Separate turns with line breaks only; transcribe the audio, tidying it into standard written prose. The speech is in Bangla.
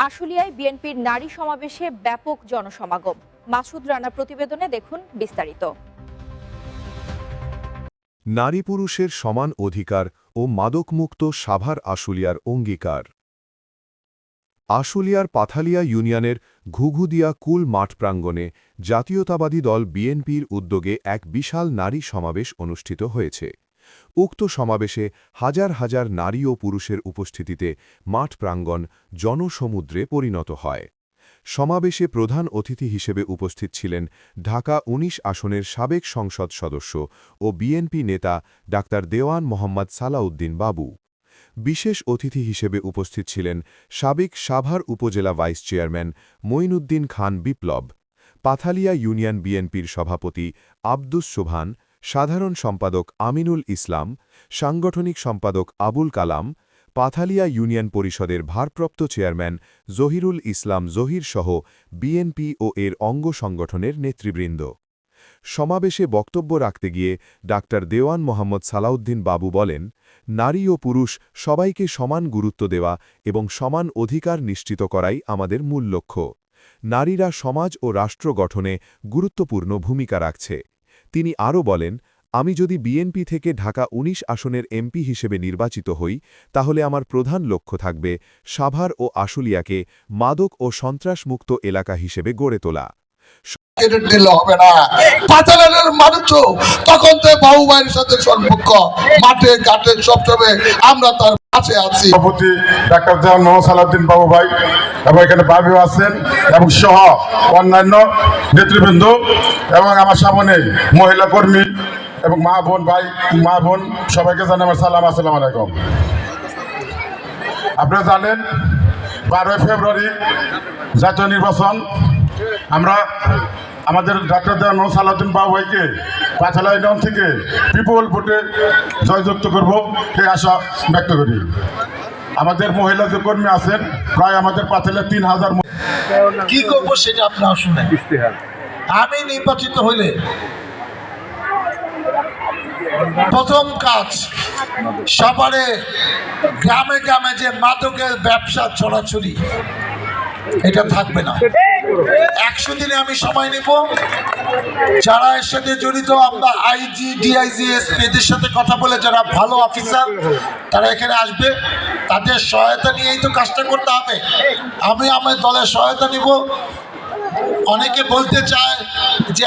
আশুলিয়ায় বিএনপির নারী সমাবেশে ব্যাপক জনসমাগম। মাসুদ রানা প্রতিবেদনে দেখুন বিস্তারিত।
নারী পুরুষের সমান অধিকার ও মাদকমুক্ত সাভার আশুলিয়ার অঙ্গীকার। আশুলিয়ার পাথালিয়া ইউনিয়নের ঘুঘুদিয়া কুল মাঠ প্রাঙ্গণে জাতীয়তাবাদী দল বিএনপির উদ্যোগে এক বিশাল নারী সমাবেশ অনুষ্ঠিত হয়েছে। উক্ত সমাবেশে হাজার হাজার নারী ও পুরুষের উপস্থিতিতে মাঠ প্রাঙ্গণ জনসমুদ্রে পরিণত হয়। সমাবেশে প্রধান অতিথি হিসেবে উপস্থিত ছিলেন ঢাকা ১৯ আসনের সাবেক সংসদ সদস্য ও বিএনপি নেতা ডাক্তার দেওয়ান মোহাম্মদ সালাউদ্দিন বাবু। বিশেষ অতিথি হিসেবে উপস্থিত ছিলেন সাবেক সাভার উপজেলা ভাইস চেয়ারম্যান মঈনুদ্দিন খান বিপ্লব, পাথালিয়া ইউনিয়ন বিএনপির সভাপতি আব্দুস সোবহান, সাধারণ সম্পাদক আমিনুল ইসলাম, সাংগঠনিক সম্পাদক আবুল কালাম, পাথালিয়া ইউনিয়ন পরিষদের ভারপ্রাপ্ত চেয়ারম্যান জহিরুল ইসলাম জহির সহ বিএনপি ও এর অঙ্গ সংগঠনের নেতৃবৃন্দ। সমাবেশে বক্তব্য রাখতে গিয়ে ডাক্তার দেওয়ান মোহাম্মদ সালাউদ্দিন বাবু বলেন, নারী ও পুরুষ সবাইকে সমান গুরুত্ব দেওয়া এবং সমান অধিকার নিশ্চিত করাই আমাদের মূল লক্ষ্য। নারীরা সমাজ ও রাষ্ট্র গঠনে গুরুত্বপূর্ণ ভূমিকা রাখছে। তিনি আরও বলেন, আমি যদি বিএনপি থেকে ঢাকা ১৯ আসনের এমপি হিসেবে নির্বাচিত হই, তাহলে আমার প্রধান লক্ষ্য থাকবে সাভার ও আশুলিয়াকে মাদক ও সন্ত্রাসমুক্ত এলাকা হিসেবে গড়ে তোলা।
হবে না পাতালের মানুষও তখন তো বাবু ভাইয়ের সাথে সম্পর্ক, মাঠে ঘাটে সবসময় আমরা তার কাছে আছি।
সভাপতি ডাক্তার দেওয়ান মোহাম্মদ সালাউদ্দিন বাবু ভাই এবং এখানে বাবিও আছেন এবং সহ অন্যান্য নেতৃবৃন্দ এবং আমার সামনে মহিলা কর্মী এবং মা বোন ভাই মা বোন সবাইকে জানাই আমার সালাম, আসসালামু আলাইকুম। আপনারা জানেন 12 ফেব্রুয়ারি জাতীয় নির্বাচন। আমরা আমাদের ডাক্তার দেওয়ান মোহাম্মদ সালাউদ্দিন বাবু ভাইকে পাথালিয়া ইউনিয়ন থেকে বিপুল ভোটে জয়যুক্ত করব এই আশা ব্যক্ত করি। আমাদের মহিলা যে কর্মী আছেন প্রায় আমাদের পাথালিয়া ৩,০০০।
কি করবো সেটা আপনারা শুনেন। আমি নির্বাচিত হইলে প্রথম কাজ সবারে গ্রামে গ্রামে যে মাদকের ব্যবসা ছড়াছড়ি এটা থাকবে না। 100 দিনে আমি সময় নিব। যারা এর সাথে জড়িত আমরা আইজি ডিআইজি এসপি এদের সাথে কথা বলে যারা ভালো অফিসার তারা এখানে আসবে, তাদের সহায়তা নিয়েই তো কাজটা করতে হবে। আমি আমার দলের সহায়তা নিব। অনেকে বলতে চায় যে